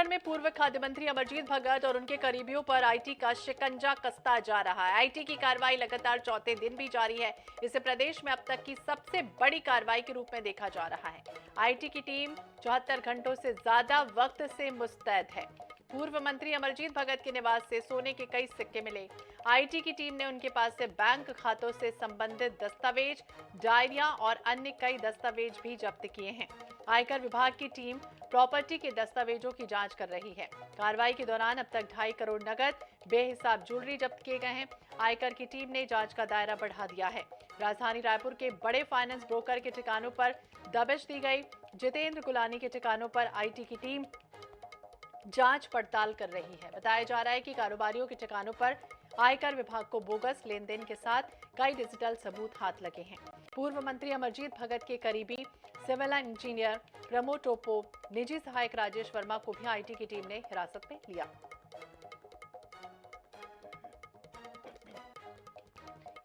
रायगढ़ में पूर्व खाद्य मंत्री अमरजीत भगत और उनके करीबियों पर आईटी का शिकंजा कसता जा रहा है। आईटी की कार्रवाई लगातार चौथे दिन भी जारी है। इसे प्रदेश में अब तक की सबसे बड़ी कार्रवाई के रूप में देखा जा रहा है। आईटी की टीम 74 घंटों से ज्यादा वक्त से मुस्तैद है। पूर्व मंत्री अमरजीत भगत के निवास से सोने के कई सिक्के मिले। आईटी की टीम ने उनके पास से बैंक खातों से संबंधित दस्तावेज, डायरिया और अन्य कई दस्तावेज भी जब्त किए हैं। आयकर विभाग की टीम प्रॉपर्टी के दस्तावेजों की जांच कर रही है। कार्रवाई के दौरान अब तक 2.5 करोड़ नगद, बेहिसाब ज्वेलरी जब्त किए गए हैं। आयकर की टीम ने जांच का दायरा बढ़ा दिया है। राजधानी रायपुर के बड़े फाइनेंस ब्रोकर के ठिकानों पर दबिश दी गई। जितेंद्र गुलानी के ठिकानों पर आईटी की टीम जांच पड़ताल कर रही है। बताया जा रहा है कि कारोबारियों के ठिकानों पर आयकर विभाग को बोगस लेन देन के साथ कई डिजिटल सबूत हाथ लगे हैं। पूर्व मंत्री अमरजीत भगत के करीबी सिविल इंजीनियर प्रमोद टोपो, निजी सहायक राजेश वर्मा को भी आईटी की टीम ने हिरासत में लिया।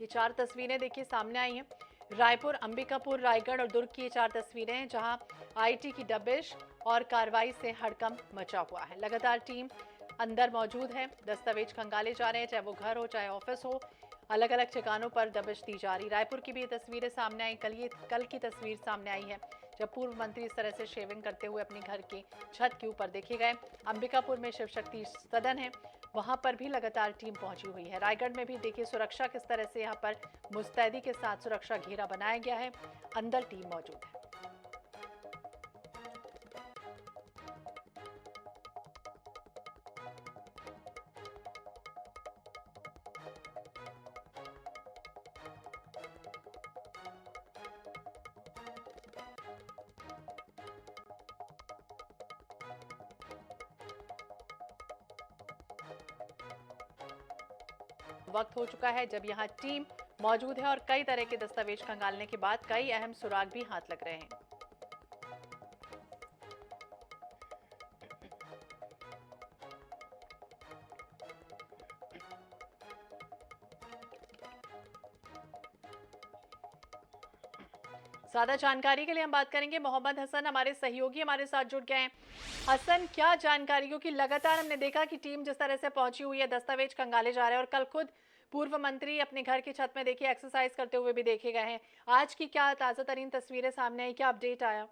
ये 4 तस्वीरें देखिए सामने आई हैं। रायपुर, अंबिकापुर, रायगढ़ और दुर्ग की ये 4 तस्वीरें हैं जहां आईटी की दबिश और कार्रवाई से हड़कंप मचा हुआ है। लगातार टीम अंदर मौजूद है। दस्तावेज खंगाले जा रहे हैं, चाहे वो घर हो चाहे ऑफिस हो। अलग अलग ठिकानों पर दबिश दी जा रही। रायपुर की भी ये तस्वीरें सामने आई। कल की तस्वीर सामने आई है जब पूर्व मंत्री इस तरह से शेविंग करते हुए अपने घर की छत के ऊपर देखे गए। अंबिकापुर में शिव शक्ति सदन है, वहां पर भी लगातार टीम पहुंची हुई है। रायगढ़ में भी देखिए सुरक्षा किस तरह से यहाँ पर मुस्तैदी के साथ सुरक्षा घेरा बनाया गया है। अंदर टीम मौजूद है। वक्त हो चुका है जब यहाँ टीम मौजूद है और कई तरह के दस्तावेज खंगालने के बाद कई अहम सुराग भी हाथ लग रहे हैं। ज्यादा जानकारी के लिए हम बात करेंगे मोहम्मद हसन, हमारे सहयोगी हमारे साथ जुड़ गए हैं। हसन, क्या जानकारी, क्योंकि लगातार हमने देखा कि टीम जिस तरह से पहुंची हुई है, दस्तावेज खंगाले जा रहे हैं और कल खुद पूर्व मंत्री अपने घर की छत में देखिए एक्सरसाइज करते हुए भी देखे गए हैं। आज की क्या ताजा तरीन तस्वीरें सामने आई, क्या अपडेट आया?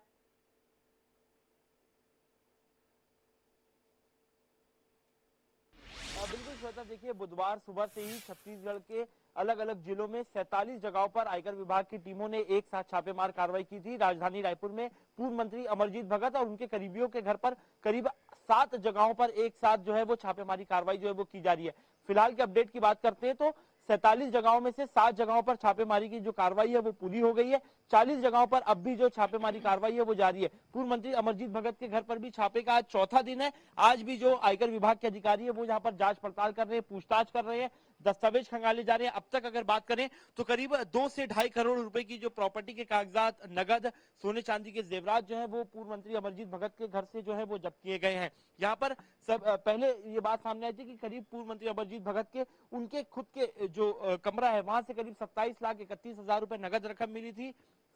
बिल्कुल श्वेता, देखिए बुधवार सुबह से ही छत्तीसगढ़ के अलग अलग जिलों में 47 जगहों पर आयकर विभाग की टीमों ने एक साथ छापेमार कार्रवाई की थी। राजधानी रायपुर में पूर्व मंत्री अमरजीत भगत और उनके करीबियों के घर पर करीब 7 जगहों पर एक साथ जो है वो छापेमारी कार्रवाई जो है वो की जा रही है। फिलहाल के अपडेट की बात करते हैं तो 47 जगहों में से 7 जगहों पर छापेमारी की जो कार्रवाई है वो पूरी हो गई है। 40 जगहों पर अब भी जो छापेमारी कार्रवाई है वो जारी है। पूर्व मंत्री अमरजीत भगत के घर पर भी छापे का आज चौथा दिन है। आज भी जो आयकर विभाग के अधिकारी है वो यहाँ पर जांच पड़ताल कर रहे हैं, पूछताछ कर रहे हैं, दस्तावेज खंगाले जा रहे हैं। अब तक अगर बात करें तो करीब 2 से 2.5 करोड़ रुपए की जो प्रॉपर्टी के कागजात, नगद, सोने चांदी के जेवरात जो है वो पूर्व मंत्री अमरजीत भगत के घर से जो है वो जब्त किए गए हैं। यहाँ पर सब पहले ये बात सामने आई थी कि करीब पूर्व मंत्री अमरजीत भगत के उनके खुद के जो कमरा है वहां से करीब 27,31,000 रुपए नगद रकम मिली थी।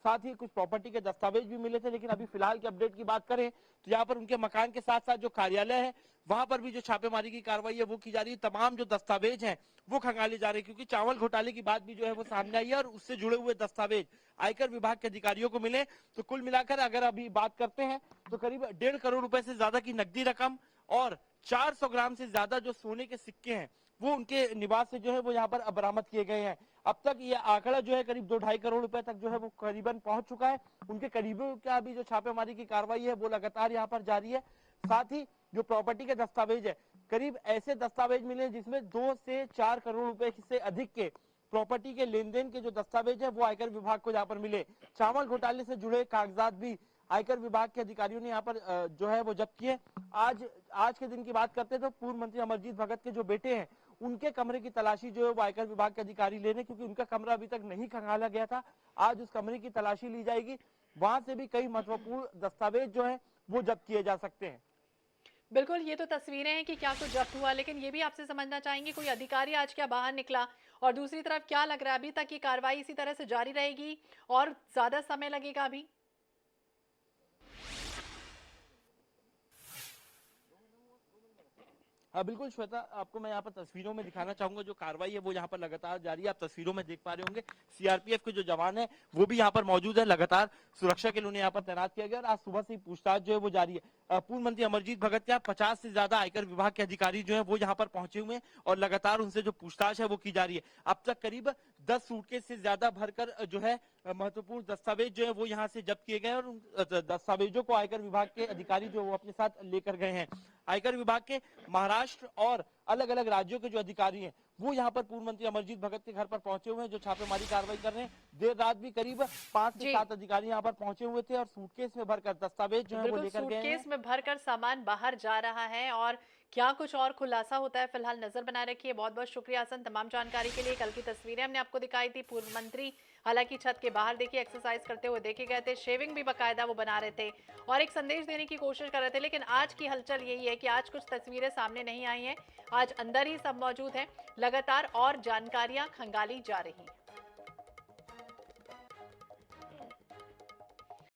साथ ही कुछ प्रॉपर्टी के दस्तावेज भी मिले थे। लेकिन अभी फिलहाल के अपडेट की बात करें तो यहाँ पर उनके मकान के साथ साथ जो कार्यालय है वहां पर भी जो छापेमारी की कार्रवाई है वो की जा रही है। तमाम जो दस्तावेज हैं वो खंगाले जा रहे हैं, क्योंकि चावल घोटाले की बात भी जो है वो सामने आई है और उससे जुड़े हुए दस्तावेज आयकर विभाग के अधिकारियों को मिले। तो कुल मिलाकर अगर अभी बात करते हैं तो करीब 1.5 करोड़ रुपए से ज्यादा की नकदी रकम और 400 ग्राम से ज्यादा जो सोने के सिक्के हैं वो उनके निवास से जो है वो यहाँ पर बरामद किए गए हैं। अब तक ये आंकड़ा जो है करीब 2-2.5 करोड़ रुपए तक जो है वो करीबन पहुंच चुका है। उनके करीबियों का भी जो छापेमारी की कार्रवाई है वो लगातार यहाँ पर जारी है। साथ ही जो प्रॉपर्टी के दस्तावेज है, करीब ऐसे दस्तावेज मिले जिसमें 2 से 4 करोड़ रुपए से अधिक के प्रॉपर्टी के लेन देन के जो दस्तावेज है वो आयकर विभाग को यहाँ पर मिले। चावल घोटाले से जुड़े कागजात भी आयकर विभाग के अधिकारियों ने यहाँ पर जो है वो जब्त किए। आज के दिन की बात करते हैं तो पूर्व मंत्री अमरजीत भगत के जो बेटे हैं उनके कमरे की तलाशी जो है वो आयकर विभाग के अधिकारी ले रहे, क्योंकि उनका कमरा अभी तक नहीं खंगाला गया था। आज उस कमरे की तलाशी ली जाएगी, वहां से भी कई महत्वपूर्ण दस्तावेज जो है वो जब्त किए जा सकते हैं। बिल्कुल, ये तो तस्वीरें हैं कि क्या कुछ जब्त हुआ, लेकिन ये भी आपसे समझना चाहेंगे कोई अधिकारी आज क्या बाहर निकला, और दूसरी तरफ क्या लग रहा है अभी तक ये कार्रवाई इसी तरह से जारी रहेगी और ज्यादा समय लगेगा अभी? हाँ बिल्कुल श्वेता, आपको मैं यहाँ पर तस्वीरों में दिखाना चाहूंगा जो कार्रवाई है वो यहाँ पर लगातार जारी है। आप तस्वीरों में देख पा रहे होंगे सीआरपीएफ के जो जवान है वो भी यहाँ पर मौजूद है, लगातार सुरक्षा के लिए उन्हें यहाँ पर तैनात किया गया और आज सुबह से ही पूछताछ जो है वो जारी है। पूर्व मंत्री अमरजीत भगत के 50 से ज्यादा आयकर विभाग के अधिकारी जो है वो यहाँ पर पहुंचे हुए हैं और लगातार उनसे जो पूछताछ है वो की जा रही है। अब तक करीब 10 सूटकेस से ज्यादा भरकर जो है महत्वपूर्ण दस्तावेज जो है वो यहाँ से जब्त किए गए और उन दस्तावेजों को आयकर विभाग के अधिकारी जो वो अपने साथ लेकर गए हैं। आयकर विभाग के महाराष्ट्र और अलग अलग राज्यों के जो अधिकारी हैं वो यहाँ पर पूर्व मंत्री अमरजीत भगत के घर पर पहुंचे हुए हैं, जो छापेमारी कार्रवाई कर रहे हैं। देर रात भी करीब 5 से 7 अधिकारी यहाँ पर पहुंचे हुए थे और सूटकेस में भरकर दस्तावेज जो है वो लेकर गए हैं। सूटकेस में भरकर सामान बाहर जा रहा है और क्या कुछ और खुलासा होता है, फिलहाल नजर बनाए रखिए। बहुत बहुत शुक्रिया हसन तमाम जानकारी के लिए। कल की तस्वीरें हमने आपको दिखाई थी, पूर्व मंत्री हालांकि छत के बाहर देखिए एक्सरसाइज करते हुए देखे गए थे, शेविंग भी बकायदा वो बना रहे थे और एक संदेश देने की कोशिश कर रहे थे। लेकिन आज की हलचल यही है कि आज कुछ तस्वीरें सामने नहीं आई हैं, आज अंदर ही सब मौजूद हैं, लगातार और जानकारियां खंगाली जा रही हैं।